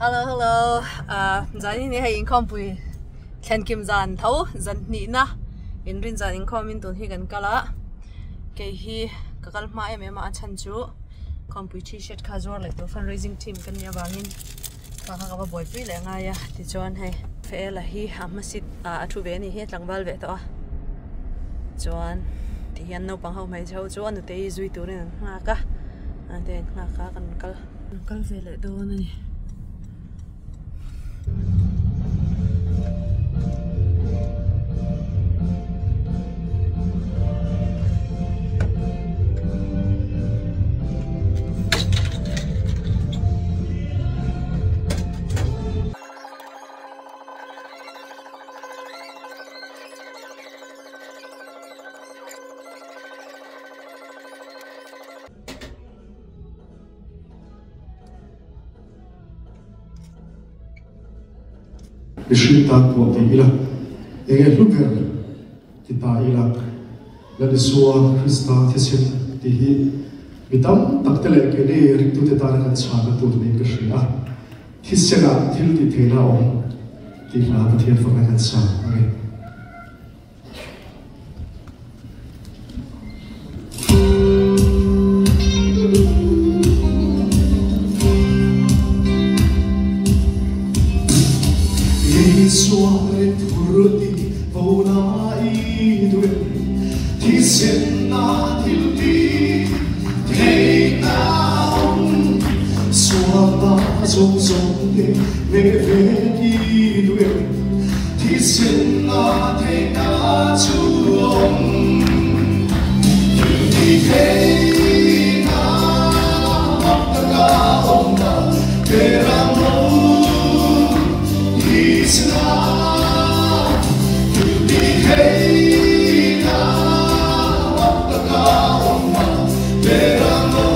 Hello, hello. Zani ni hay income pui khen kim zan thau zan ni na in rin zan income in tun hi kan kala ke hi kakal ma em ma chan chu kom pui t-shirt kha zor le to fundraising team kan ya bangin ka ka ba boy pui le nga ya ti chon hai fe la hi amasit athu ve ni he tlangbal ve to a chon ti hian no pang ho mai chho chon te zui tu ren nga ka ante nga ka kan kal ve le do na ni Ishita po ila enge luper kita ila la disua Krista thisin tihi mitam taktele ke ne ritu te tar kan chha tu ne ka shria thisena thil ti thela om ti na pathian fa kan sa age suare turdi bona idue ti senna tildi te naum suaba zong zong de me idue ti senna te na chuom ti te na ka om na te ramo is not to be hey now what the God there are no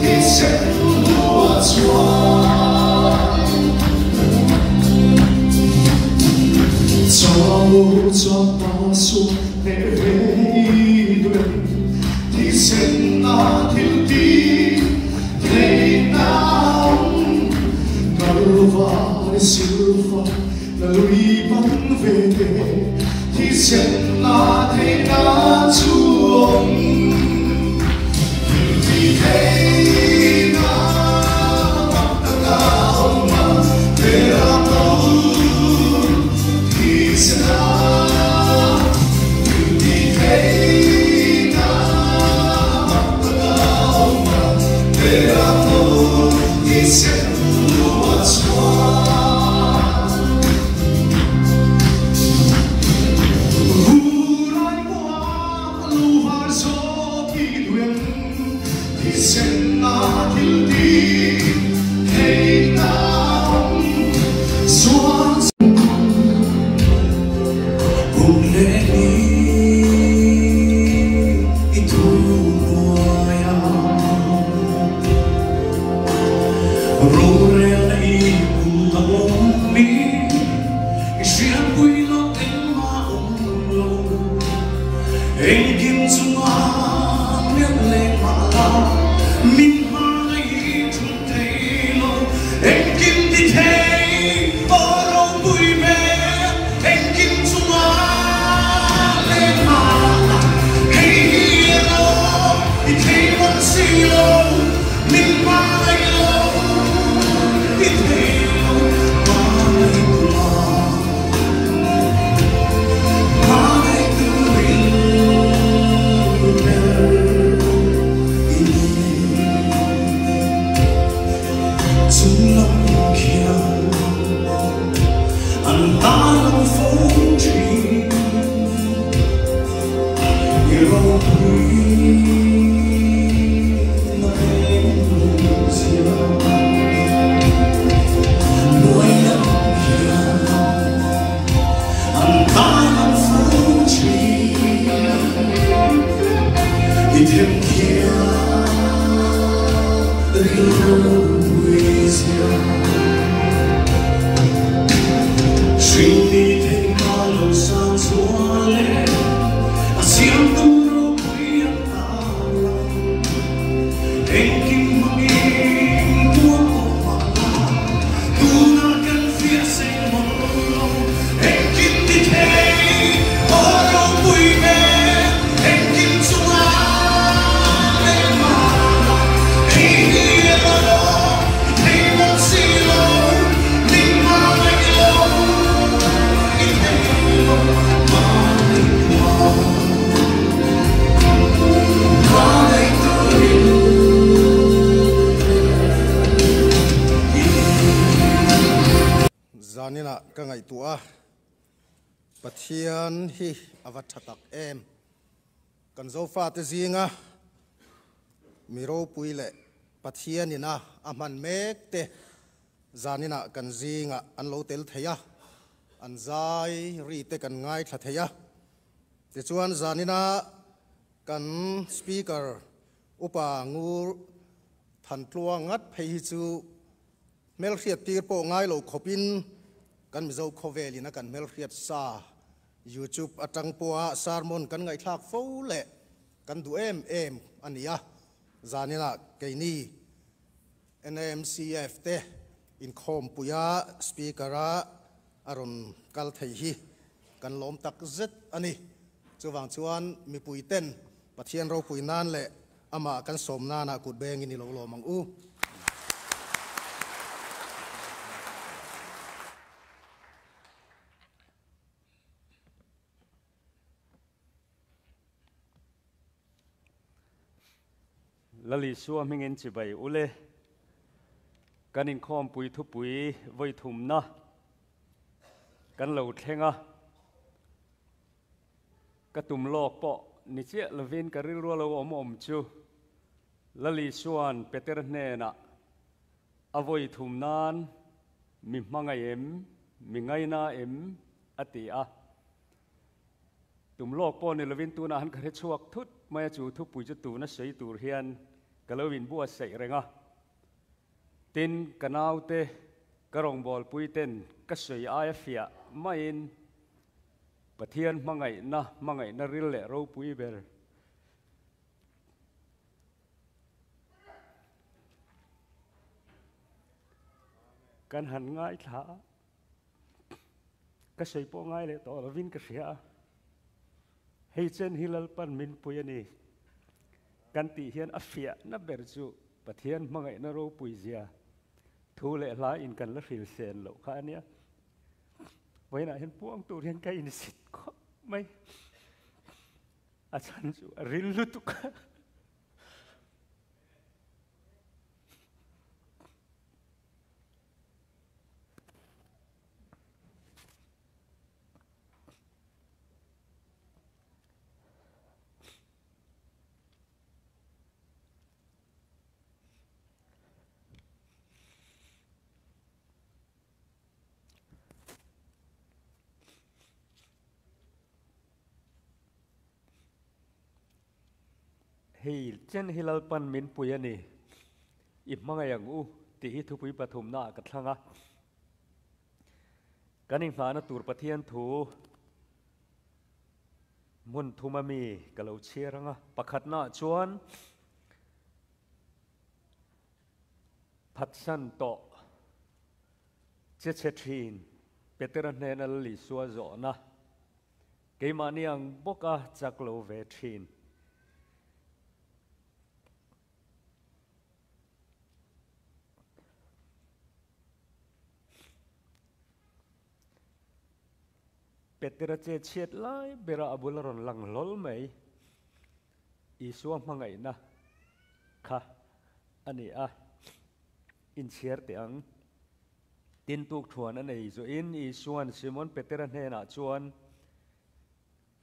he said what's wrong so paso neve he said not till be hey now silva la lui ban vede ti sembra te na chuom ti te na ta ma te amor ti sna ti te na ta ma te amor ti sembra what's wrong Treat me zanina ka ngai tua pathian hi avat thatak em kan zo fa te zinga miro puile pathianina aman mek te zanina kan zinga an lo tel theya an zai ri te kan ngai tha theya te chuan zanina kan speaker upa ngur than tlua ngat phei chu mel riat tir po ngai lo khopin kan mi zo khovelina kan mel riat sa YouTube atang poa sarmon kan ngai thak fo le kan du em ania zanina keini NMCF te in khom puya speakera aron kal thei hi kan lom tak zet ani chuwang chuan mi puiten pathian ro puinan le ama kan somna na kut beng ini lo lo mang u lali suwa mingen chi bai ule kanin khom pui thu pui voi thum na kan lo thenga ka tum lok po ni che lovin ka ril ro lo om chu lali suan peter hne na avoi thum nan mi mangai em mi ngai na em ati a tum lok po ni lovin tu na han ka re chuak thut mai chu thu pui chu tu na sei tur hian kalowin bua sei renga tin kanau te karong bol pui ten ka sei ai fia main pathian mangai na ril le ro pui ber kan han ngai tha ka sei po ngai le to lovin ka sia hei chen hilal pan min pui ani kan ti hian afia na ber chu pathian mangai na ro pui zia thu le la in kan la ril sen lo kha ania voina hian puang tur hian kai in sit kho mai a chan chu ril lu tu ka hei chen hilal pan min pui ani I mangai ang u ti hi thu pui pathum na ka thlanga kaning hla na tur pathian thu mun thumami kalo chiranga pakhat na chuan phatsan to che thin peteran hne na li suwa zo na keimani ang boka chaklo ve thin Petera che chiet lai bera abularon lang lol mai isua mangai na kha ani a in chier te ang tin tuk thuan anei zo in isuan Simon Petera hne na chuan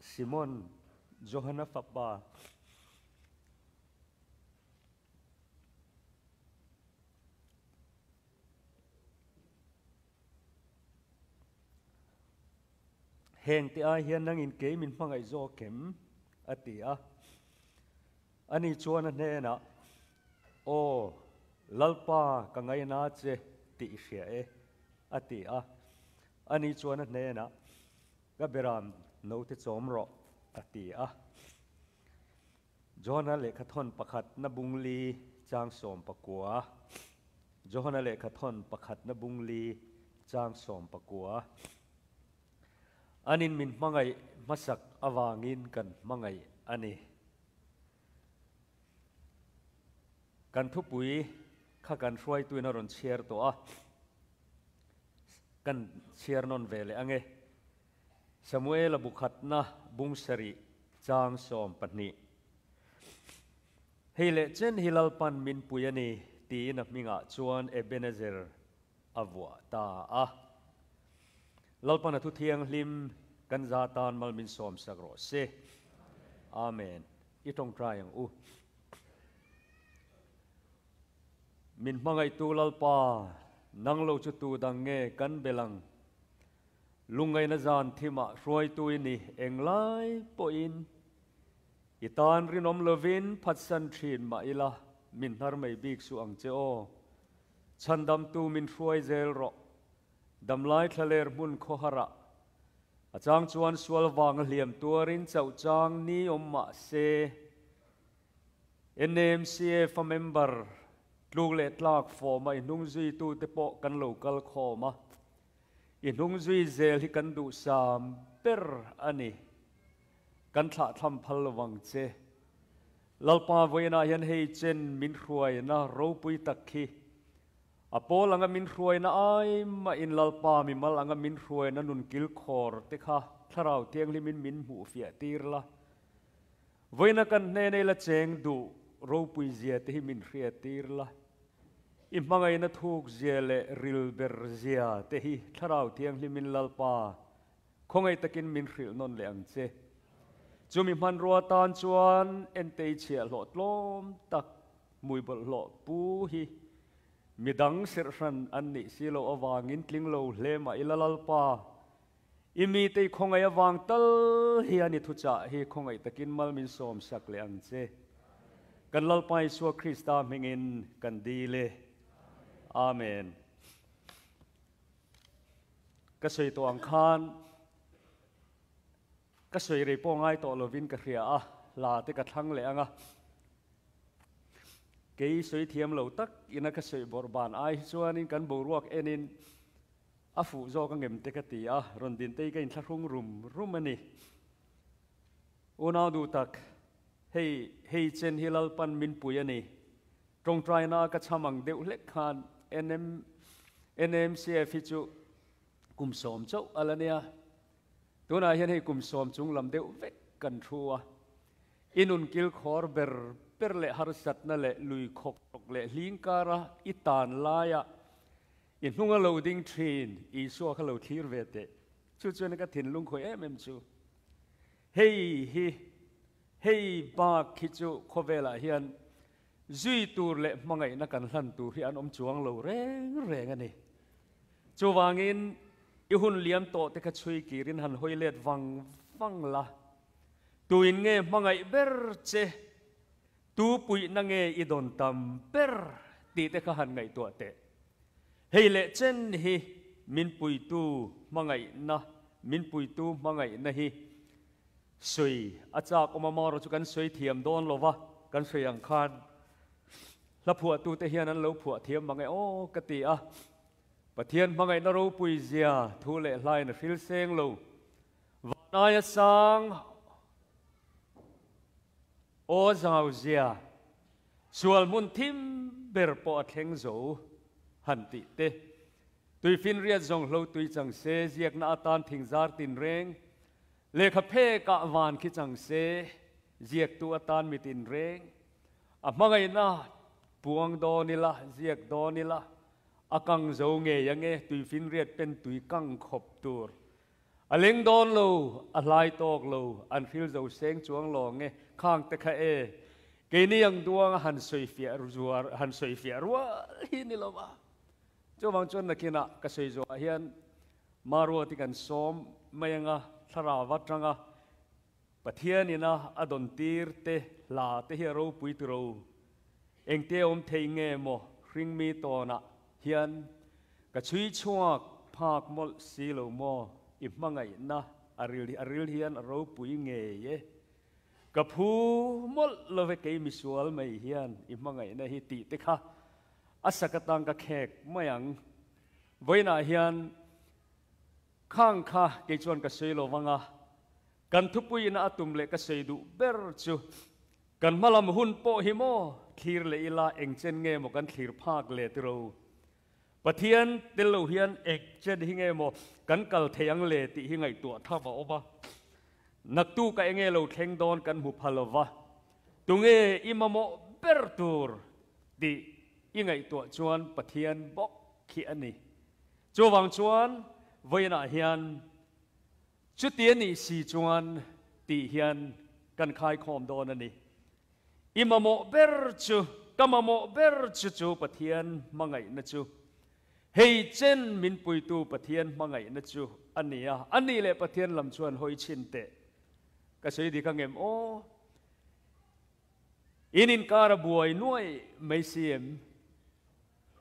Simon Johanna Fapa heng ti a hian nang in ke min mangai zo kem ati a ani chuan a hne na o lalpa ka ngai na che ti hria e ati a ani chuan a hne na ka beram no te chom ro ati a Johana le khathon pakhat na bungli chang som pakua Johana le khathon pakhat na bungli chang som pakua anin min mangai masak awangin kan mangai ani kan thupui kha kan hruai tuina ron chiar to a kan chiar non vele ange Samuel abukhatna bungsari chang som patni hele chen hilal pan min puyani ti na minga chuan Ebenezer avwa ta a lalpana thu thiang lim kan zatan mal min som sagro se amen itong tryang u min mangai tu lalpa nang lo chu tu dang nge kan belang lungai na zan thima roi tu ni englai po in itan rinom lovin phatsan thin ma ila min har mai bik su ang che o chandam tu min roi zel ro damlai thaler mun khohara achang chuan sual wang hliam tuarin chau chang ni omma se NMCF member tluk le tlak forma inung zui tu te po kan local khoma inung zui zel hi kan du sam per ani kan thla tham phal wang che lalpa voina hian hei chen min hruai na ro pui takhi apol anga min hruai na ai ma in lalpa mi mal anga min hruai na nun kil khor te kha tharau tiang limin min mu fia tirla voina kan ne nei la cheng du ro pui zia te hi min hria tirla i mangai na thuk zia le ril ber zia te hi tharau tiang limin lalpa khongai takin min hril non le ang che chumi man ruwa tan chuan en tei chia lo tlom tak mui bol lo pu hi midang sir ran an ni silo awangin tling lo hlema ilalal pa imi te khongai awang tal hi ani thu cha hi khongai takin mal min som sak le ang che kan lal pai su Krista mengin kan di le amen ka sei to ang khan ka sei re po ngai to lovin ka hria a la te ka thang le anga ke sei thiam lo tak ina ka sei bor ban ai chuan in kan bo ruak enin a fu zo ka ngem te ka ti a ron din te ka in thlung rum ani una du tak hei chen hilal pan min pui ani trong trai na ka chamang deuh lek khan NMCF chu kum som chau alania tuna hian hei kum som chung lam deuh vek kan thua inun kil khor ber le har sat na le lui khok le lingkara itan laya in hunga loading train I so ka lo thir vete chu chuan ka thin lung khoi em chu hei ba khichu khovela hian zui tur le mangai na kan hlan tur hi an om chuang lo reng ani chuwangin I hun liam to te ka chui kirin han hoilet wang la tuin nge mangai ber che tu pui na nge I don tam ber ti te ka han ngai to te hei le chen hi min pui tu mangai na hi sui achak omamaro chu kan sui thiam don lova kan sui ang khan la phua tu te hian an lo phua thiam mangai o kati a pathian mangai na ro pui zia thu le hlai na fil seng lo vanaya sang o zau zia sual mun thim ber po atheng zo han ti te tui fin riat zong lo tui chang se ziak na atan thingzar tin reng le kha phe ka van khi chang se ziak tu atan mitin reng a mangai na puang do nila ziak do nila akang zo nge yange tui fin riat pen tui kang khop tur aleng don lo alai tok lo an fil zo seng chuang lo nge khang te kha e ke ni yang duang han soi fia ruar han soi fia ruwa hi ni lo ba cho wang chon na kina ka sei zo hian marwa ti kan som mayanga thara watranga pathian ina adon tir te la te hero pui tro engte om thei nge mo ring mi to na hian ka chui chuak phak mol si lo mo I mangai na aril hian ro pui nge ye ka phu mol lo ve ke mi sual mai hian I mangai na hi ti te kha asakatang ka khek mayang voina hian khang kha ke chuan ka sei lo wanga kan thupui na atum le ka sei du ber chu kan malam hun po hi mo thir le ila engchen nge mo kan thir phak le tiro pathian telo hian ek chen hi nge mo kan kal theyang le ti hi ngai tu thawa oba nak tu ka enge lo theng don kan mu phalowa tunge imamo ber tur di ingai tu chuan pathian bok khi ani chuwang chuan với na hiền chút tiền này xì chuan tỉ hiền cần khai khom đó nè imamo ber chu kamamo ber chu pathian mangai na chu hei chen min pui tu pathian mangai na chu ania ani le pathian lam chuan hoi chin te ka sei di ka ngem o inin kara buai nuai mai siem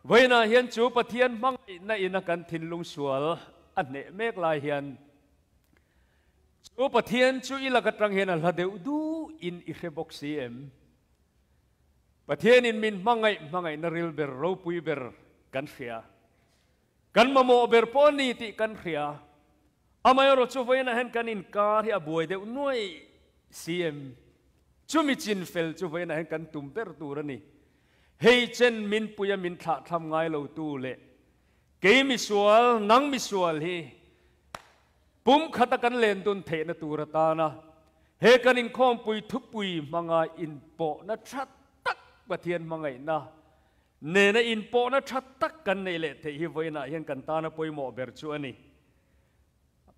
voina hian chu pathian mangai na ina kan thin lung sual ane mek lai hian chu pathian chu ilakat rang hian al hadeu du in ihrebok siem pathian in min mangai na ril ber ro pui ber kan khia kan mamo ber poni ti kan khia amay ro chu voina hen kan in kar hi abuai deu nuai cm chu mi chin fel chu voina hen kan tum ber tur ani hei chen min puya min tha tham ngai lo tu le ke mi sual nang mi sual hi pum khata kan len tun the na tur ta na he kan in khom pui thup pui manga in po na that pathian mangai na ne na in po na that tak kan nei le the hi voina hian kan ta na poimo ber chu ani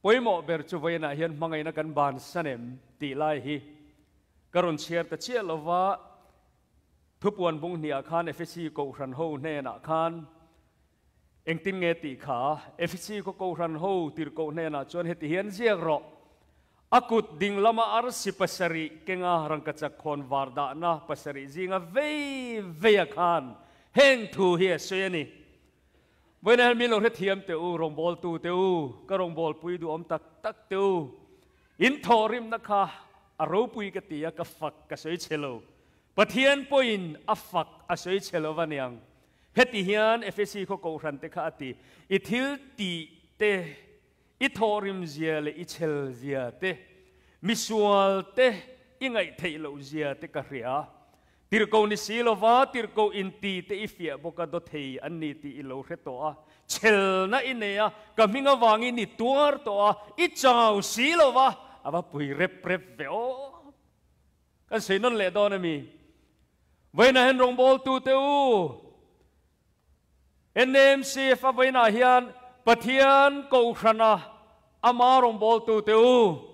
poimo ber chu voina hian mangai na kan ban sanem ti lai hi karon chiar ta chia lova thupuan bung nia khan fc ko ran ho ne na khan engtin nge ti kha fc ko ran ho tir ko ne na chon heti hian ziak ro akut ding lama ar si pasari kenga rang ka chak khon warda na pasari zinga ve khan heng thu hi soyani when I mean it hiam te u rong bol tu te u ka rong bol pui du om tak te u in thorim na kha aro pui ka tia ka fak ka soi chelo pathian poin a fak a soi chelo waniang heti hian fsc ko ran te kha ati ithil ti te i thorim zia le i chel zia te misual te ingai theilo zia te ka ria tirko ni silova tirko inti te ifia boka do thei anni ti ilo reto a chel na inea kaminga wangi ni tuar to a I chau silova ava pui rep veo kan seinon le do na mi voina hen rong bol tu te u nmc fa voina hian pathian ko khana ama rong bol tu te u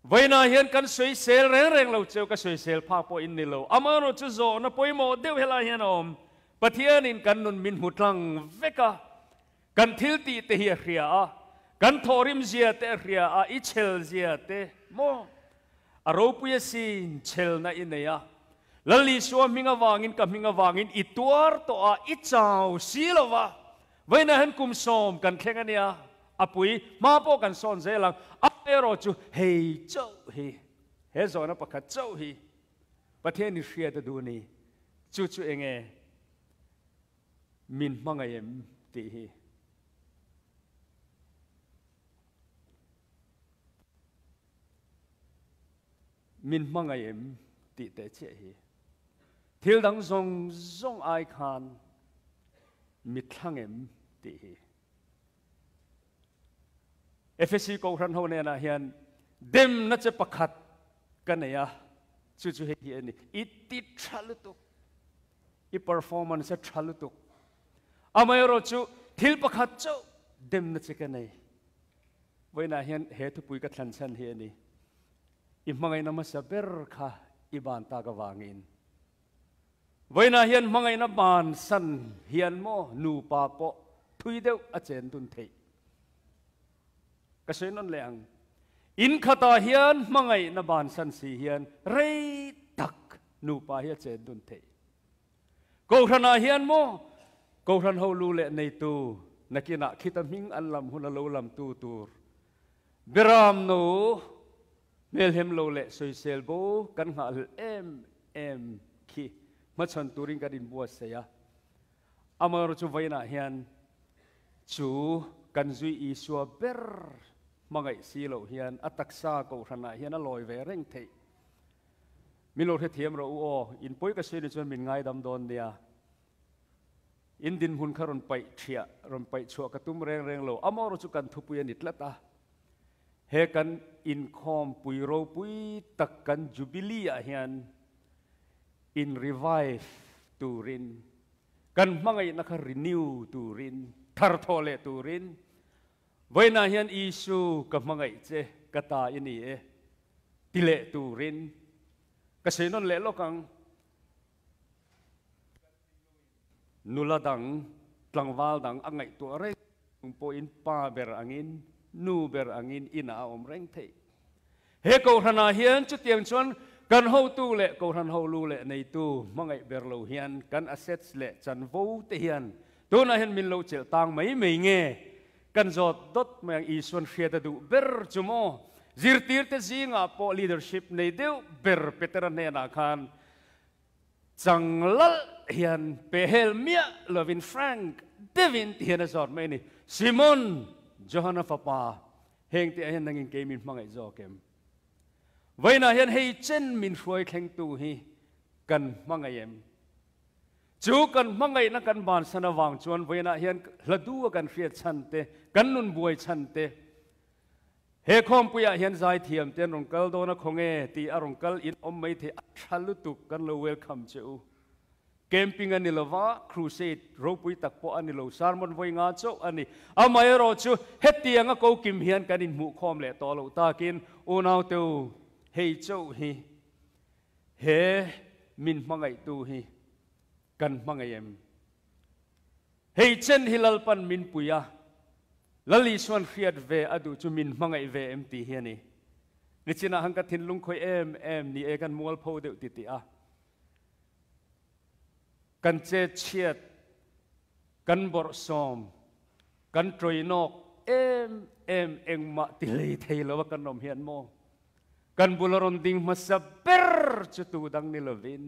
voina hian kan soi sel reng lo cheu ka soi sel pha po in ni lo amaro chu zo na poimo deu hela hian om pathian in kan nun min hutlang veka kan thil ti te hi ria kan thorim zia te ria a I chel zia te mo aro puya sin chel na ineya lali so minga wangin I tuar to a I chau silova voina han kum som kan thengania apui ma po kan son zelang apero chu hei chau hi he zona pakhat chau hi pathian ni hria ta du ni chu enge min mangayem ti hi min mangayem ti te che hi thil dang zong ai khan mit thangem ti hi FSC ko ran ho ne na hian dem na che pakhat kanaya chu he ani iti thalutuk I performance a thalutuk amayro chu thil pakhat chu dem na che kanai voina hian he thu pui ka thlan chan he ani I mangai na ma saber kha I ban ta ga wangin voina hian mangai na ban san hian mo nu pa po thui deu a chen tun thei ka non leang in khata hian mangai na ban san si hian rei tak nu pa hi chen dun thei ko rana hian mo ko ran ho lu le nei tu nakina khitaming an lam hun lo lam tu tur beram no melhem lo le soi sel bo kan hal em khi ma chan turing ka din buat saya amar chu vaina hian chu kan zui I suwa ber mangai silo hian ataksa ko rana hian a loi ve reng thei milo the thiam ro o in poi ka seni chon min ngai dam don nia in din hun kharon pai thia ron pai chua ka tum reng lo amoro chu kan thupu yan itlata he kan in khom pui ro pui tak kan jubilee a hian in revive turin kan mangai na kha renew turin thar thole turin với na hiền Isu cả mang ấy chế cả ta ini tỷ lệ tu rin cái sự non lệ lo căng nula dang tlangwal dang angai tu re po in pa ber angin nu ber angin ina om reng thei he ko hana hian chu tiang chuan kan ho tu le ko han ho lu le nei tu mangai ber lo hian kan assets le chan vo te hian tu na hian min lo chel tang mai mai nge kan zot dot mang ison khia du ber chumo zirtir te zinga po leadership nei deu ber peteran ne na khan changlal hian pehel mia lovin frank devin hian azor mai ni simon johanna papa heng te hian nangin ke min mangai zo kem vaina hian hei chen min hruai thleng tu hi kan mangai em chu kan mangai na kan ban sana wang chuan vaina hian hladu kan hriat chan te kan nun buai chan te he khom puya hian zai thiam ten rong kal do na khonge ti arong kal in om mai the thalu tu kan lo welcome chu camping ani lova crusade ro pui tak po ani lo sermon voi nga chu ani amai ro chu hetianga ko kim hian kan in mu khom le to lo ta kin unaw tu hei chu hi he min mangai tu hi kan mangai em hei chen hilal pan min puya lali suan khiat ve adu chu min mangai ve em ti hiani ni china hang ka thin lung khoi em ni e kan mual pho deu ti ti a kan che chiat kan bor som kan troi nok em engma ti lei thei lo kan nom hian mo kan buloron ding masaber chu tu dang ni lovin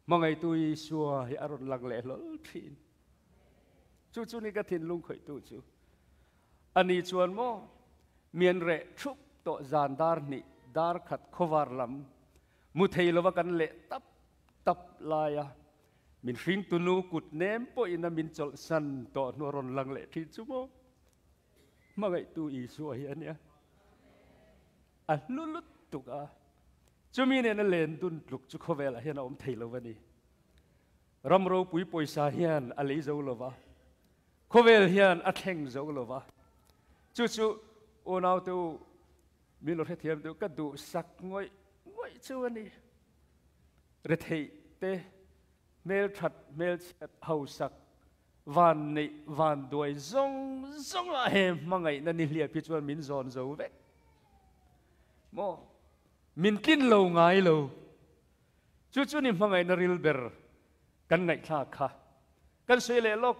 mangai tui suwa hi aron lang le lol thin chu ni ka thin lung khoi tu chu ani chuan mo mian re thup to zan dar ni dar khat khovar lam mu thei lo kan le tap laya min hring tunu kut nem po ina min chol san to noron lang le thi chu mo mangai tu I suwa hi ania a lulut tuka chumi ne na len tun tluk chu khowela hian om thei lo wani ramro pui poisa hian a lei zo lova khovel hian a thleng zo lova chu onaw tu min lo thiam tu ka du sak ngoi chu ani re thei te mel that mel chat hau sak van nei van doi zong a hem mangai na ni hlia pi chuan min zon zo ve mo min kin lo ngai lo chu ni mangai na ril ber kan ngai tha kha kan sei le lok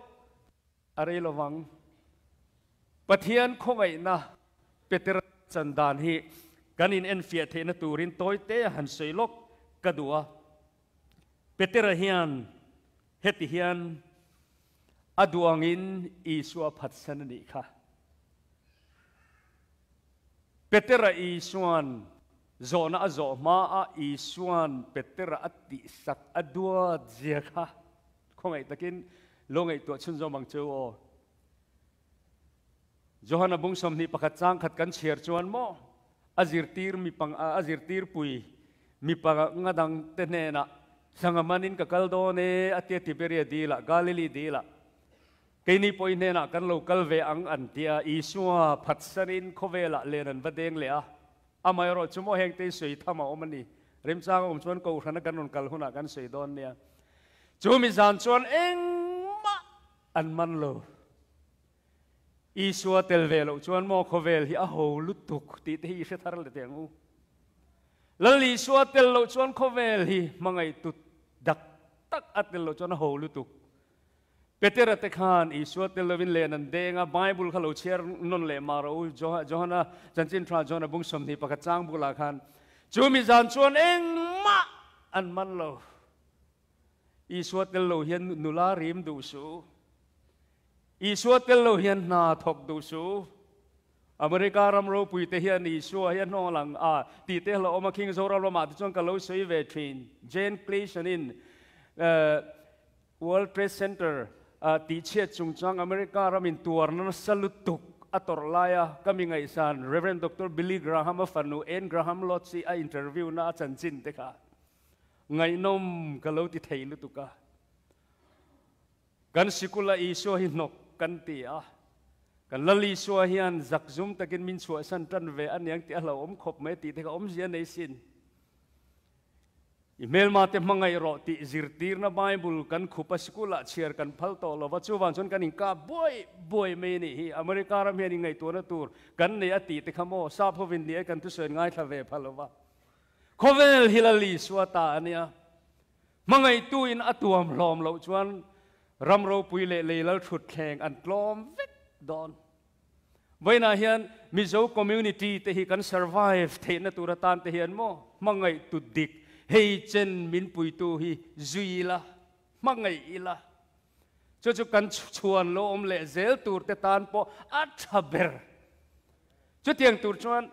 are lo wang pathian khongai na peter chandan hi kan in en fia the na turin toy te han sei lok kadua peter hian heti hian aduangin isua phatsan ni kha petera isuan zona azo ma a isuan petera ati sak adua zia kha khongai takin longai to chun zo mang chu o Johanna bungsom ni pakhat chang khat kan cher chuan mo azir tir pui mi pa ngadang te ne na sangamanin ka kaldo ne atia tiberia dila Galilee dila keini poi ne na kan local ve ang antia isua phatsarin khovela lenan badeng le a amai ro chumo heng te sui thama omani rem chang om chuan ko thana kan on kal huna kan sei don nia chumi zan chuan engma an man lo isua telvelo chuan mo khovel hi a ho lutuk ti te hi se thar le tengu lali isua tel lo chuan khovel hi mangai tu dak tak atel lo chuan ho lutuk Peter te khan isua tel lovin le nan denga bible khalo cher non le maro Johanna chanchin tra Johanna bungsom ni pakhat chang bula khan chumi zan chuan engma an man lo isua tel lo hian nula rim du su isua tel lo hian na thok du su America ram ro pui te hian isua hian no lang a ti te lo oma king zora lo ma chuan ka lo sei ve thin Jane Clayton in World Trade Center ti che chung chang America ram in tuar na salutuk ator laya kami ngai san Reverend Dr. Billy Graham fanu en Graham Lotsi a interview na chanchin te kha ngai nom ka lo ti thei lu tuka kan sikula iso hi nok kan ti a กันลลีสัวเฮียนจักซุมตะกินมินสัวสันตันเวอันยังที่เราขบไม่ตีที่เขาเสียในสินอีเมลมาเต็มมังไงรอติจิรตีร์นะไบเบิลกันขุปสกุลเชียร์กันพัลโตลวัชวันชนกันอิงกาบ่อยไม่นี่อเมริกาเราเมียนไงตัวนั้นตัวกันในอดีตที่ขโมยซาพวินเดียกันทุเสนง่ายทะเวพัลวะโคเวลฮิลลีสวตาเนี่ยมังไงตัวอินอตัวมลอมเราชวนรำเราปุยเล่แล้วฉุดแข่งอันกลอมวิดดอนไว้นาเฮียนมิโซคอมมูนิตี้ที่กัน survive เทนตัวตานที่เฮียนโมมังไงตุดิกเฮเจนมินปุยตูฮีจุยละมังไงอีละจุกันชวนโลอมเล่เซลตูร์เตตานปออัตฮับเบอร์จุดยังตูร์ชวน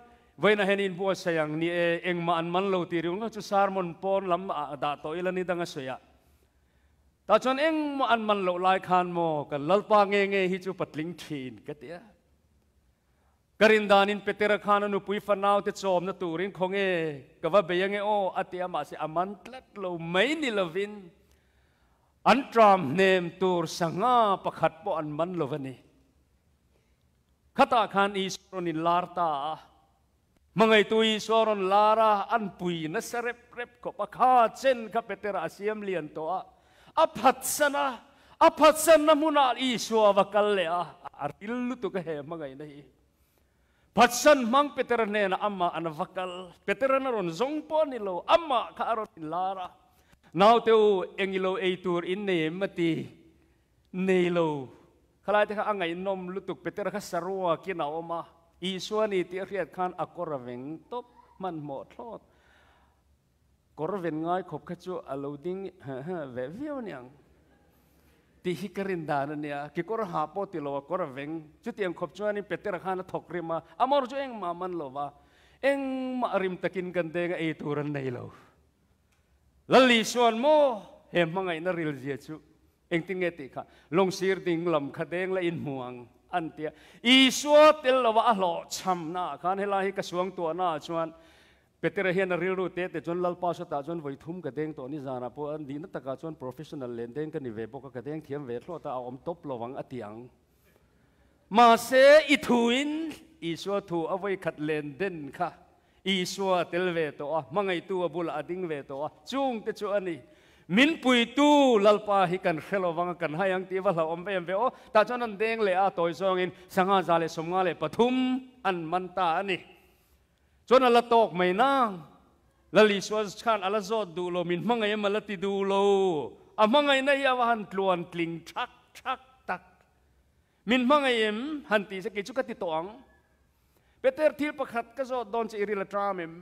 ไว้นาเฮนินบัวสยังนี่เองมาอันมันโลตีริงก็จุสารมนปอนลำดาโตอิลันนี่ดังเสียตาชวนเองมาอันมันโลลายคานโมกันลลปางเงฮิจูปัดลิงทีนก็เตียKarindanin petera khana nu pui fanau te chom na turin khonge kawa beyange o atia ma se amantlat lo mai ni lovin antram nem tur sanga pakhat po an man lovani khata khan isron in larta mangai tu isron lara an pui na serep rep ko pakha chen ka petera asiam lian to aphat sana muna iswa wakalle arilu tu ka he mangai nahi Patsan mang peterane na amma anavakal peterana ron zongpo nilo amma kaaron lara now teu engilo eitur inne mati nilo khalai te angai nom lutuk petera ka sarua kina oma iswani ti riat khan akoraveng top man mo thot korven ngai khop khachu aloding ve viau nyang ti hikarindanan niya kikor hapo ti lo koraveng chuti ang khopchuani petera khana thokrima amor jo eng maman lova eng marim takin gande nga eturan nei lo lali suan mo he mangai na ril zia chu eng tingeti kha longsir ding lam khadeng la in muang antia iswa tel lova alo chamna khan helahi ka suang to na chuan petera hian a ril ru te chon lalpa so ta chon voi thum ka deng to ni zana po an din ta ka chon professional lendeng ka ni ve bo ka deng thiam ve thlo ta om top lowang atiang ma se ithuin iswa thu avoi khat lenden kha iswa tel ve to mangai tu abul ading ve to chung te chu ani min pui tu lalpa hi kan khelowang kan hayang ti wala om ve o ta chon an deng le a toy song in sanga zale somnga le pathum an man ta aniจนala tok mai nang lali swas khan ala zot du lo min mangai malati du lo amangai na ya wan tluan tling thak tak min mangai em hanti se ke chukati toang peter thil pakhat ka zot don che irila tramem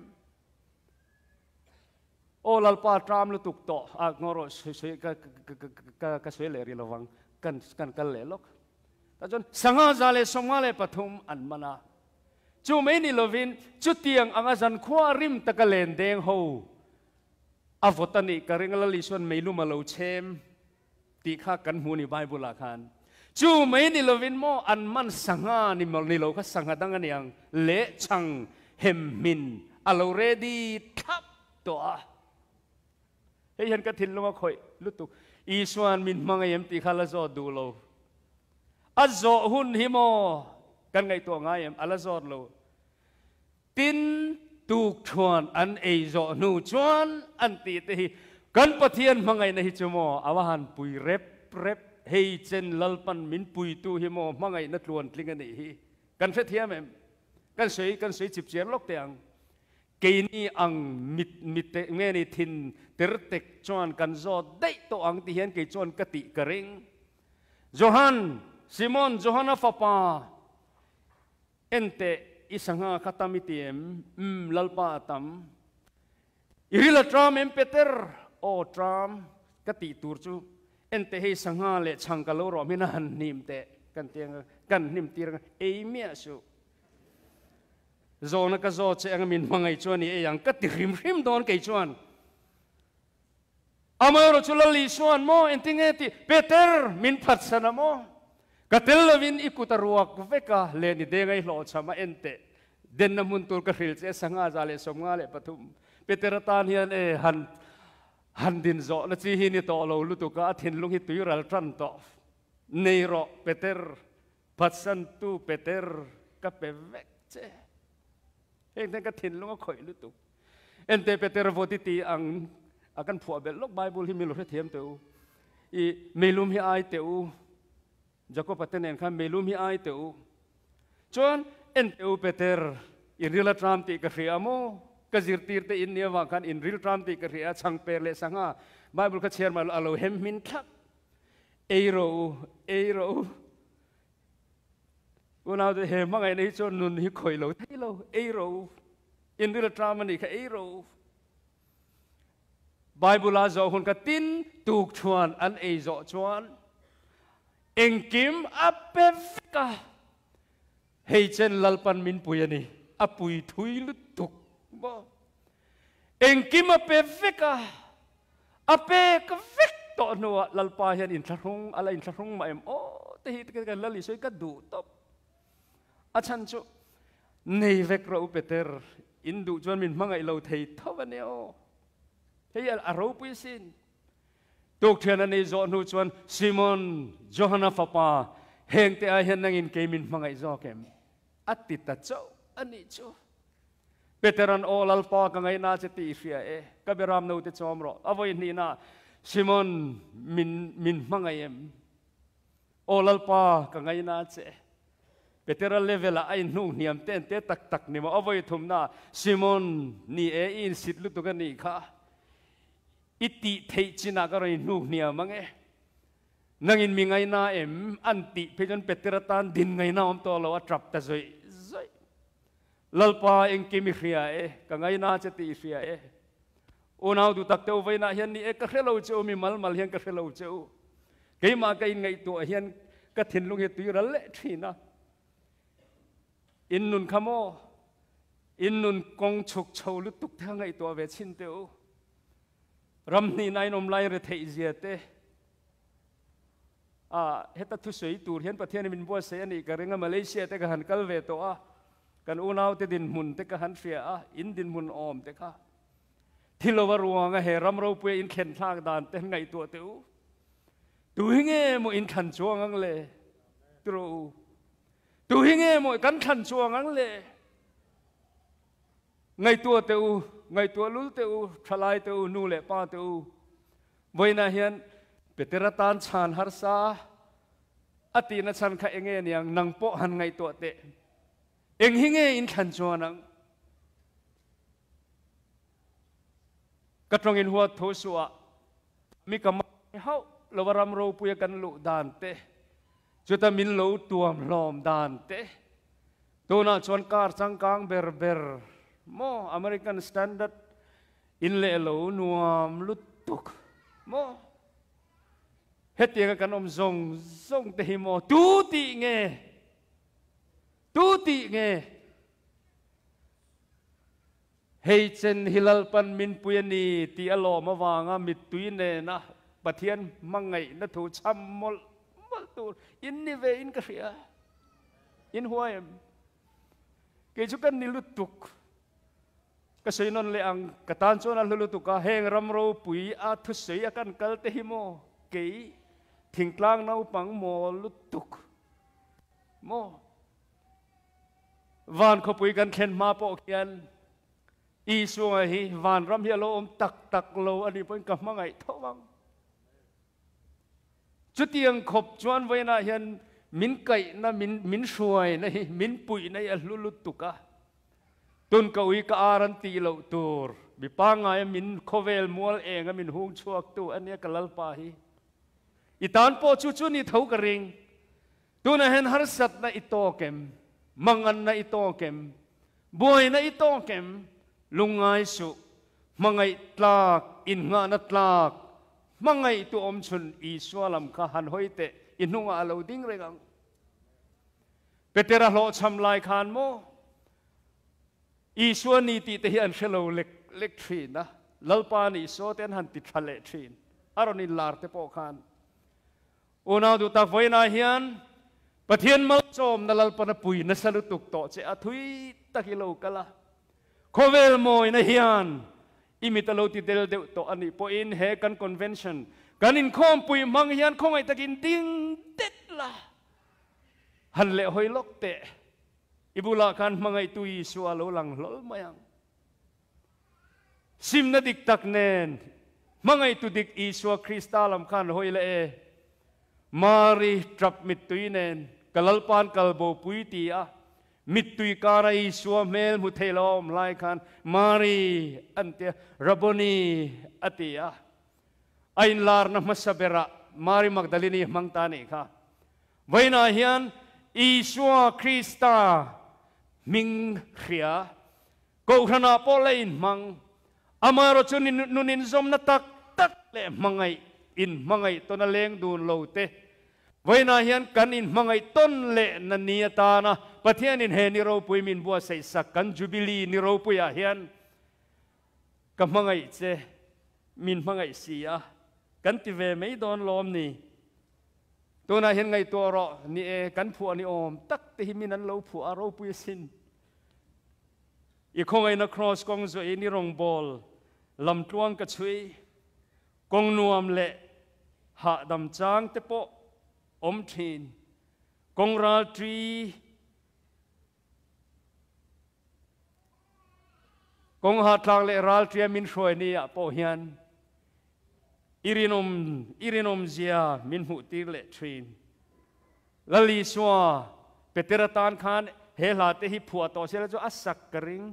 o lalpa tram lu tuk to a ngoro se ka se le ri lawang kan kal le lok ta jon sanga zale somale pathum an mana chu mai ni lovin chu tiang anga zan khwa rim takalen deng ho avotani karingala lison meilu malo chem ti kha kan hu ni bible khan chu mai ni lovin mo an man sanga ni mal ni lo kha sanga dang aniang le chang hem min alo ready thap to a he yan ka thin longa khoi lutuk iswan min mangayem ti khala zo du lo azo hun hi mo kan ngai to ngai em ala zor lo tin tuk chuan an ei zo nu chuan an ti te hi kan pathian mangai na hi chumo awahan pui rep hei chen lalpan min pui tu hi mo mangai na tluan tling ani hi kan fe thiam em kan sei chip chiar lok teang keini ang mit te nge ni thin tertek chuan kan zo dei to ang ti hian ke chuan kati karing Johan Simon Johana Fapa ente isanga katamitiem lalpa tam irila tram empeter o tram kati turchu ente he sanga le changkalo ro minan nimte kan tiang kan nim tir ei mia su zona ka zo che ang min mangai chuani e yang kati rim don ke chuan amaro chulali chuan mo entingeti peter min phatsana mo Katelavin ikutaruak veka leni dengai lo chama ente den namun tur ka hril che sanga zale somngale pathum peteratan hian e han din zo na chi hi ni to lo lutuka thin lung hi tuiral tran to nei ro peter Patsan tu Peter ka pevek che. Heng ka thin lunga khoi lu tu. Ente Peter votiti ang akan phuabel lok Bible hi milu thiam teu. I melum hi ai teu. Jacob paten kha melum hi ai teu. Chuan enteu Peter in real tram ti ka riamo ka zirtir te in niwa kan in real tram ti ka ria chang perle sanga Bible ka cher mal alo hem min thak eiro unau de hem mangai nei chon nun hi khoi lo thai lo eiro in real tram ni ka eiro Bible a zo hun ka tin tuk chuan an ei zo chuan engkim apevka hei chen lalpan min puyani apui thui lutuk bo engkim apevka ape ka vek to no lalpa hian in tharung ala in tharung ma em o te hi te ka lali soi ka du top achan chu nei vek ro Peter in du chuan min mangai lo thei thawani o hei a ro pui sin tok thian ani zo nu chuan Simon Johanna Fapa heng te a hian nangin kemin mangai zo kem atita cho ani chu Peteran olal pa ka ngai na che ti ria e ka beram no te chomro avoi ni na Simon min mangai em olal pa ka ngai na che Petera level ai nu niam ten te tak tak ni ma avoi thum na Simon ni e in sit lu tu ka ni kha iti thei china ka roi nu niam mange nangin mi ngai na em anti pejon Petera tan din ngai na om to lo atrap ta zoi lalpa eng kimi ria e ka ngai na che ti ria e unau du tak te vai na hian ni e ka hrelo che mi mal hian ka hrelo che ke ma ka in ngai to hian ka thin lung he tu ral le thina in nun khamo in nun kong chuk chho lu tuk tha ngai to ve chin te ram ni nai nom lai re thei zia te heta thu sei tur hian pathian min bo se ani ka renga Malaysia te ka han kal ve to kan unau te din mun te ka han fia in din mun om te ka thilowa ruanga he ramro pu in khen thak dan te ngai to te tu hinge mo in khan chuang ang le tru tu hinge mo kan khan chuang ang le ngai to lul te thalai te nu le pa te voina hian Petera tan chan har sa ati na chan kha enge niang nang po han ngai to te eng hinge in khan chuan ang katrong in huat tho suwa mi kam hau lowaram ro puya kan lu dan te chuta min lo tuam hlom dan te tona chuan kar changkang ber mo American Standard in le lo nuam lutuk mo hetia kan om zong te hi mo tu ti nge hei chen hilal pan min puyani ti alo ma wanga mit tuine na pathian mangai na thu cham mol tu in ni ve in ka ria in huaem ke chu kan nilutuk ka seinon le ang katan chona lulutuk ka heng ramro pui a thu sei akan kal te hi mo ke thingtlang nau pang mo lutuk mo van ko pui kan khen ma po kian i suang hi van ram hi lo om tak lo ani pon ka mangai thawang chutiang khop chuan voina hian min kai na min suai na hi min pui na ya lulutuka tun ka ui ka aran ti lo tur bi panga min khovel mual enga min hung chuak tu ania kalal pa hi itan po chu ni thau ka ring tuna hen har sat na itokem mangan na itokem boy na itokem lungai su mangai tlak in nga na tlak mangai tu om chun i swalam kha han hoite inunga alo ding regang Petera lo cham lai khan mo i swani ti te hian shelo lek thin na lalpa ni so ten han ti thale thin aroni lar te po khan ona du tak voina hian pathian mal chom na lalpa na pui na salutuk to che athui takilo kala khovel moi na hian imitalo ti del de to ani po in he kan convention kan in khom pui mang hian khongai takin ding tet la han le hoi lok te ibula kan mangai tu Isu alo lang lol mayang sim na dik tak nen mangai tu dik Isu Krista lam kan hoi le e mari trap mit tu nen kalalpan kalbo pui ti a mit tu kara Isu mel mu thelom lai kan mari ante raboni atia ain lar na masabera mari magdalini mangtani kha vaina hian Isu Krista ming khria ko khana polein mang amaro chunin nunin zom na tak tak le mangai in mangai to na leng dun lo te vaina hian kan in mangai ton le na niata na pathian in he ni ro pui min bua sei sak kan jubilee ni ro pui a hian ka mangai che min mangai sia kan ti ve mei don lom ni to na hian ngai to ro ni e kan phu ani om tak te hi min an lo phu a ro pui sin i khong ai na cross kong zo e ni rong bol lam tuang ka chui kong nuam le ha dam chang te po om thin kong ral tri kong ha tlang le ral tri min hroi ni a po hian irinom zia min hu tir le thin lali swa peteratan khan he la te hi phua to se la jo asak karing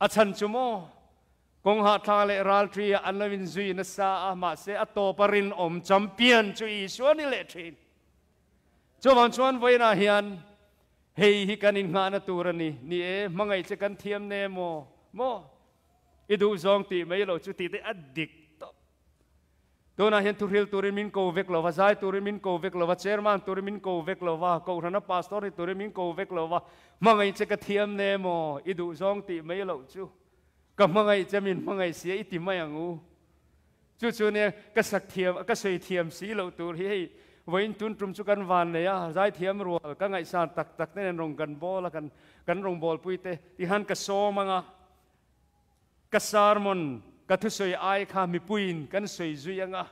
achan chumo kong ha tha le ral tri an lovin zui na sa ma se ato parin om champion chu Isu ni le thin cho wang chuan voina hian hei hi kanin nga na turani ni e mangai che kan thiam ne mo idu zong ti mai lo chu ti te adik to na hian thuril turin min ko vek lo wa zai turin min ko vek lo wa chairman turin min ko vek lo wa ko rana pastor turin min ko vek lo wa mangai che ka thiam ne mo idu zong ti mai lo chu ka mangai che min mangai sia iti mai angu chu ne ka sak thiam ka sei thiam si lo tur hi voin tun trum chu kan van le ya zai thiam ru ka ngai san tak tak ne rong kan bol kan rong bol puite ti han ka so manga ka sarmon ka thu soi ai kha mi puin kan soi zuyanga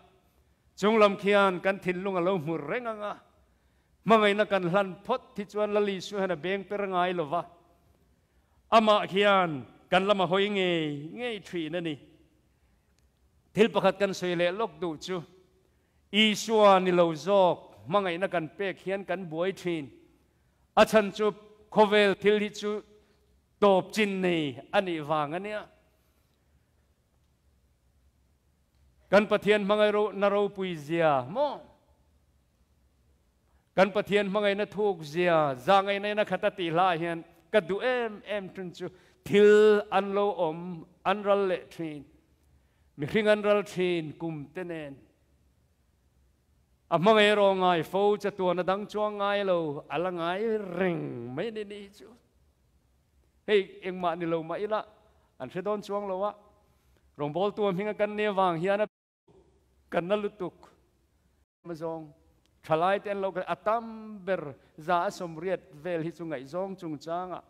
chunglam khian kan thinlung alo mur renganga mangai na kan hlan phot thi chuan lali su hana beng perangai lova ama khian kan lama hoi ngei thri na ni thil pakhat kan soi le lok du chu Isu ni lo zok mangai na kan pek hian kan buai thin achan chu khovel thil hi chu top chin nei ani wang ania kan pathian mangai ro na ro pui zia mo kan pathian mangai na thuk zia zangai nei na khata ti la hian ka du em tun chu thil an lo om an ral le thin mi hring an ral thin kum tenen amangai ro ngai fo cha tu na dang chuang ngai lo ala ngai ring mai ni chu hey eng ma ni lo ma ila an se don chuang lo wa rong bol tu hinga kan ne wang hian kan na lutuk mazong thalai ten lo atam ber za somriat vel hi chu ngai zong chung changa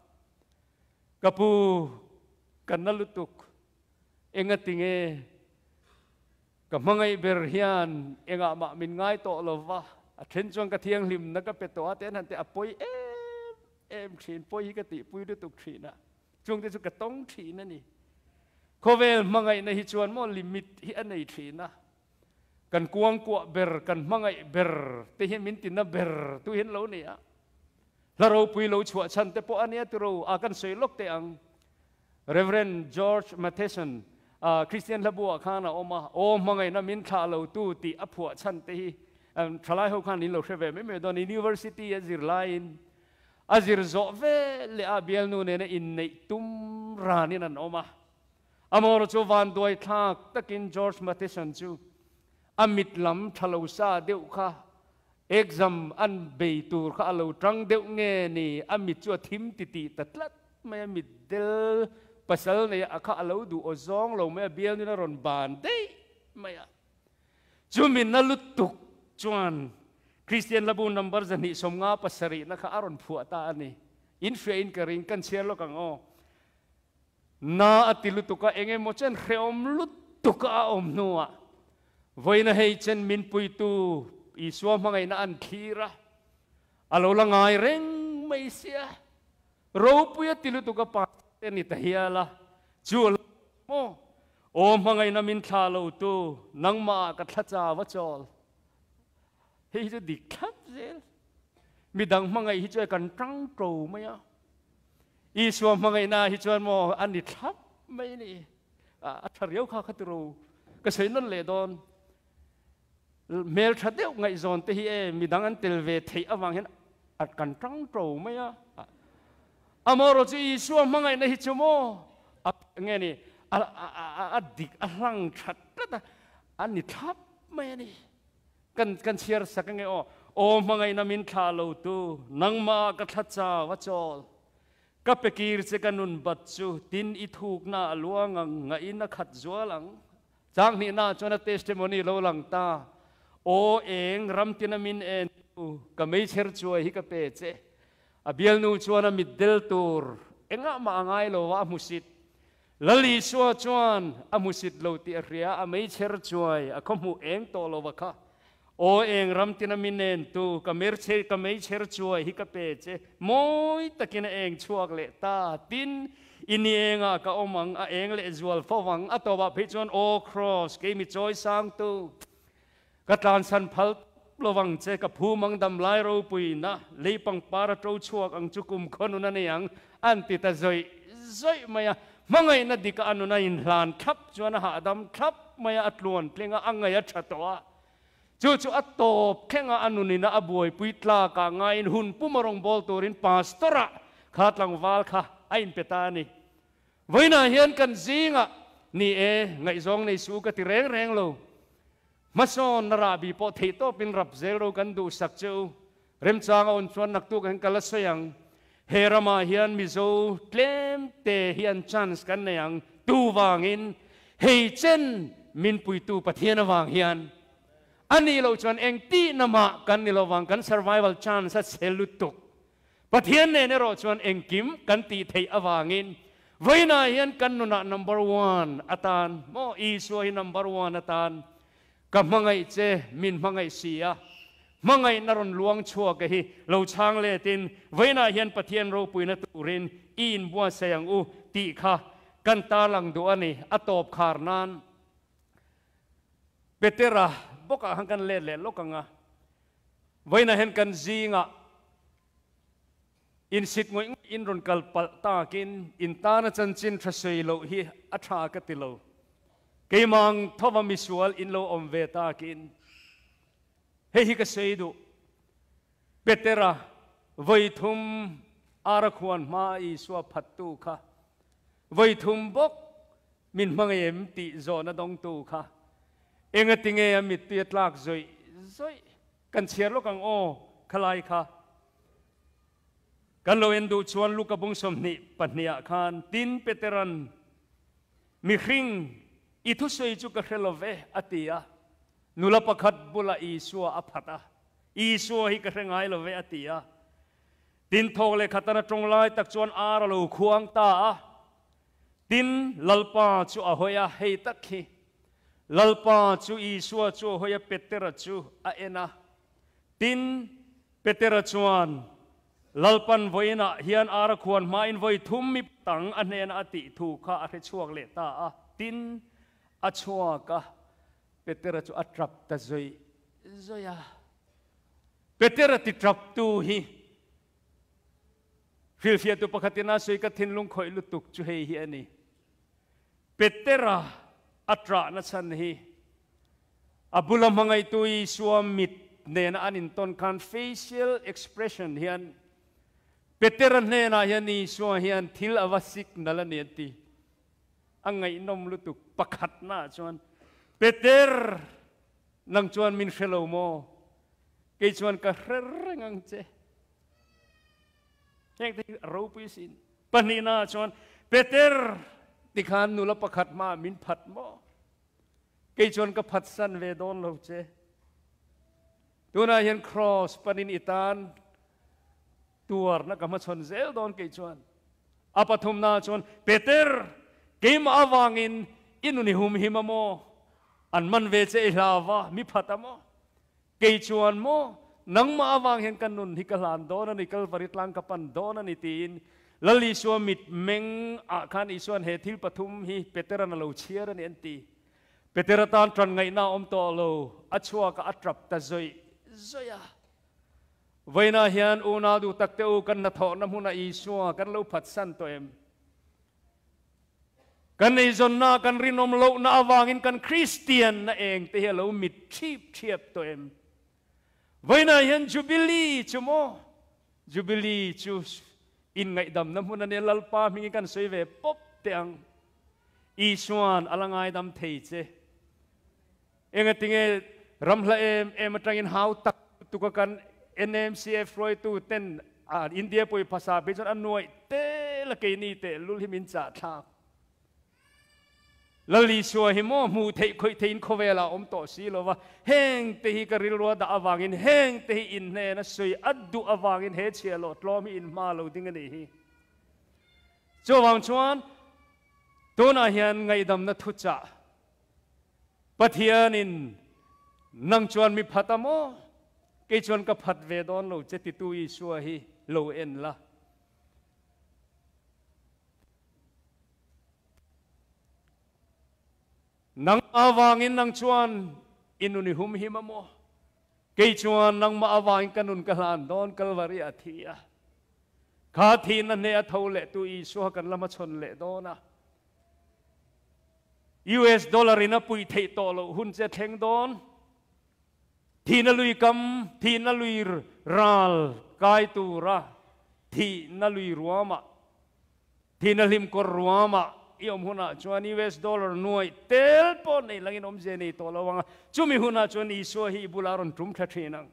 kapu kan na lutuk enga tinge ka mangai ber hian enga ma min ngai to lova a then chuang ka thiang lim na ka peto aten han te apoi em thin poi ka ti pui du tuk thina chung te chu ka tong thina ni khovel mangai na hi chuan mo limit hi anei thina kan kuang kwa ber kan mangai ber te hin min tin na ber tu hin lo ni a la ro pui lo chua chan te po ania tu ro a kan sei lok te ang Reverend George Matheson Christian labua khana oma o mangai na min tha lo tu ti aphua chan te hi thalai ho khan in lo hreve me don university azir line azir zo ve le a bial nu ne in nei tum ranin an oma amor chu van doi thak takin George Matheson chu amit lam thalo sa deu kha exam an be tur kha lo trang deu nge ni amit chu thim ti ti tatlat mai amit del pasal ne akha alo du ozong lo me bial ni na ron ban dei maya chu min na lutuk chuan Christian labu number zani somnga pasari na kha aron phu ata ani in fein karing kan cher lo kang o na atilutuka enge mo chen khreom lutuka om nuwa voina hei chen min pui tu Isu mangai na an thira alo langai reng mai sia ro puya tilu tu ka pa ni ta hiala chu mo o mangai na min tha lo tu nang ma ka tha cha wa chol hei chu dik khap zel mi dang mangai hi chu kan tang tro mai a i suam mangai na hi chuan mo an ni thap mai ni a thariau kha khatru ka sei non le don mel thadeu ngai zon te hi e mi dang an tel ve thei awang hen at kan tang tro mai a amoro chu i suam mangai na hi chu mo nge ni a dik a hlang that ta an ni thap mai ni kan share sak nge o mangai na min tha lo tu nang ma ka tha cha wa chol ka pekir che kanun bat chu tin I thuk na luang nga in na khat zualang chang ni na chona testimony lo lang ta o eng ram tinamin en ka mei cher chuai hi ka pe che abial nu chuana middel tur enga ma angai lo wa musit lali suwa chuan amusit lo ti ria a mei cher chuai a khomu eng to lo wa kha o eng ram tinamin en tu ka mer che ka mei cher chuai hi ka pe che moi takin eng chuak le ta tin ini enga ka omang a eng le zual fawang atowa phe chuan o cross ke mi choi sang tu ka tlan san phal lowang che ka phu mang dam lai ro pui na leipang para tro chuak ang chukum khonuna ne yang anti ta zoi zoi maya mangai na dika anuna in hlan khap chuan ha dam khap maya atluan tlenga angaya thatwa chu atop khenga anuni na abuai puitla ka nga in hun pumarong bol turin pastora khatlang wal kha ain petani voina hian kan zinga ni e ngai zong nei su ka ti reng reng lo mason narabi po theito pin rap zero kan du sak chu rem chang on chuan nak tu kan kala soyang herama hian mi zo tlem te hian chance kan neyang tu wangin hei chen min pui tu pathian wang hian ani lo chuan eng ti nama kan ni lo wang kan survival chance at selutuk pathian ne ro chuan eng kim kan ti thei awangin voina hian kan nuna number 1 atan mo isu hi number 1 atan ka mangai che min mangai sia mangai naron luang chua ka hi lo chang le tin voina hian pathian ro puina turin in bua sayang u ti kha kan ta lang du ani atop kharnan betera boka hangkan le lokanga voina hen kan zinga in sit ngoi in ron kal pal ta kin in ta na chan chin thasei lo hi atha ka ti lo keimang thowa misual in lo om ve ta kin hi ka sei du betera voithum arakhuan ma I swa phattu kha voithum bok min mangem ti zona dong tu kha enga tinge amit tiat lak zoi kan chiar lo kang o khalai kha kan lo endu chuan luka bung som ni pahnia khan tin peteran mi hring I thu sei chu ka relove atia nula pakhat bula isua aphata isua hi ka rengai lo ve atia tin thok le khatana tonglai tak chuan ar lo khuang ta tin lalpa chu a hoya hei takhi lalpa chu isua chu hoya petera chu a ena tin petera chuan lalpan voina hian ara khuan ma in voi thum mi tang anen ati thu kha a chuak le ta tin a chuaka petera chu atrap ta zoya petera ti trap tu hi filfia tu pakhatina soi ka thinlung khoi lutuk chu hei hi ani petera atra na chan hi abula mangai tui suam mit nen anin ton kan facial expression hian petera nena hian ni suwa hian thil awasik nalani ti angai nom lutuk pakhat na chuan peter nang chuan min khelo mo ke chuan ka rrengang che heng te ro pisin panina chuan peter tikhan nula pakhat ma min phat mo ke chuan ka phat san ve don lo che tuna hian cross panin itan tuar na kama chon zel don ke chuan apathum na chuan peter keim awangin inuni hum himamo an man ve che hlawa mi phatamo ke chuan mo nang ma awang hen kanun hikalan dona ni kalvarit lang kapan dona ni tin lali suamit meng akan isuan he thil pathum hi petera na lo chiara ni anti petera tan tran ngai na om to lo achua ka atrap ta zoi zoya vaina hian una du takte u kan na tho na huna isua kan lo phat san to em kan nei zon na kan rinom lo na awangin kan Christian na eng te lo mit thiep to em vaina hian jubilee chumo jubilee chu in ngai dam na huna ne lalpa mingi kan soive pop teang isuan alangai dam thei che enga tinge ramhla em atangin hau tak tuka kan NMCF Roy tu ten India poi phasa bejon anoi te la ke ni te lul himin cha tha lali suwa hi mo mu thei khoi thein khowela om to si lo wa heng te hi ka ril ro da awangin heng te hi in ne na sui addu awangin he chelo tlomi in ma lo ding ani hi cho wang chuan to na hian ngai dam na thu cha pathian in nang chuan mi phatamo ke chuan ka phat ve don lo che ti tu i suwa hi lo en la nang awangin nang chuan inuni hum himamo ke chuan nang ma awangin kanun kalan don kalvari athia kha thi na ne athole tu i suwa kan lama chon le dona US dollar ina pui thei to lo hun che theng don thi na lui kam thi na lui ral kai tu ra thi na lui ruama thi na lim kor ruama iom huna chuan US dollar nuai tel po nei langin om je nei to lawanga chumi huna chuan i so hi bularon tum tha thinang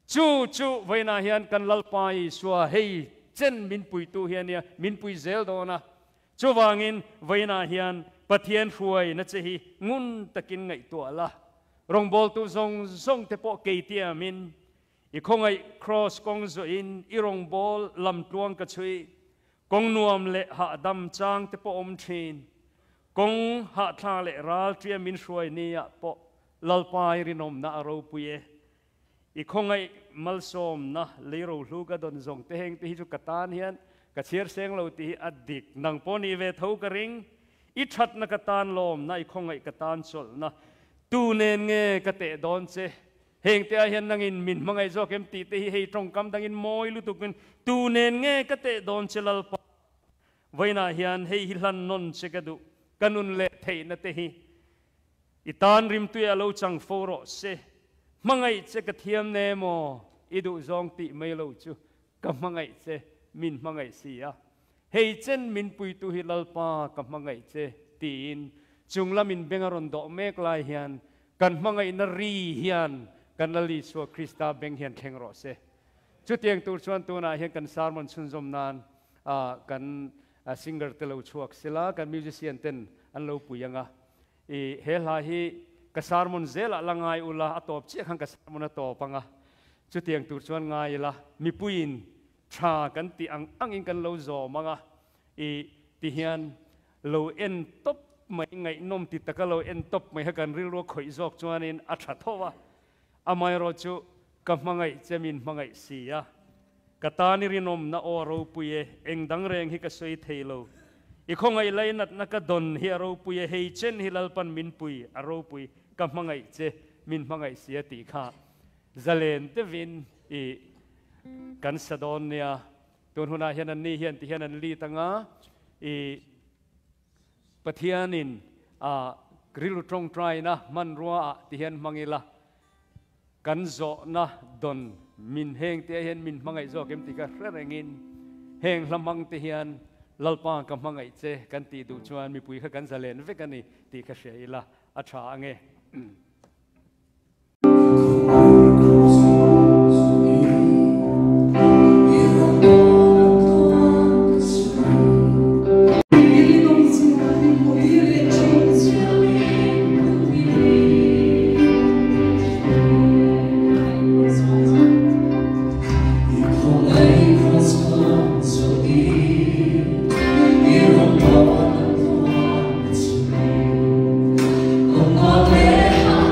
chu vaina hian kan lalpai so hei chen min pui tu hian ya min pui zel dona chu wangin vaina hian pathian huai na che hi ngun takin ngai to la rong bol tu zong te po ke tia min i khongai cross kong zo in i rong bol lam tuang ka chui kong nuam le ha dam chang te po om thin kong ha tha le ral tria min hruai ni a po lalpai rinom na ro puye i khongai malsom na leiro hlu ka don zong te heng te hi chu katan hian ka chiar seng lo ti adik nang poni ve tho ka ring i that na katan lom na i khongai katan chol na tu nen nge ka te don che heng te a hian nangin min mangai zo kem ti te hi hei trong kam dangin moi lu tukin tu nen nge ka te don che lalpa vaina hian hei hilan non che ka du kanun le thei na te hi itan rim tu ya lo chang foro se mangai che ka thiam ne mo idu zong ti mai lo chu ka mangai che min mangai si ya hei chen min pui tu hi lalpa ka mangai che tin chunglamin bengaron do mek lai hian kan mangai na ri hian kan ali so Krista beng hian thengro se chu tiang tur chuan tu na hian kan sarmon chunzom nan kan singer te lo chuak sila kan musician ten an lo puyanga e hela hi ka sarmon zela langai ula atop che khang ka sarmon atopanga chu tiang tur chuan ngai la mi puin tha kan ti angin kan lo zo manga e ti hian lo en top mai ngai nom ti takalo en top mai hakan ril ro khoi jok chuanin a tha thowa amai ro chu ka mangai chemin mangai sia katani rinom na oro puye engdang reng hi ka soi theilo i khongai lainat na ka don hi ro puye hei chen hilal pan min pui aro pui ka mangai che min mangai sia ti kha zalen te vin i kan sadon nia ton huna hian an ni hian ti hian an li tanga i pathianin grilu trong trai na man ruwa ti hian mangila kan zo na don min heng te hian min mangai zo kem ti ka rengin heng lamang te hian lalpa ka mangai che kan ti du chuan mi pui kha kan zalen ve kan ni ti ka sheila a tha ange Oh,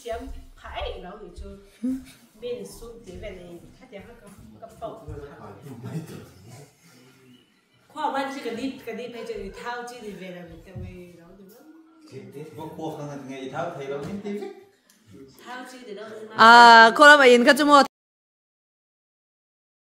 thiam phải nó thì chú bên xuống thì về này hát thiam nó cầm bầu khoa man chỉ cái đi bây giờ thì thao chỉ thì về là mình tự về đó được lắm có cuộc ngày thao thầy đâu những tí thao chỉ thì đâu à cô là vậy in cái chú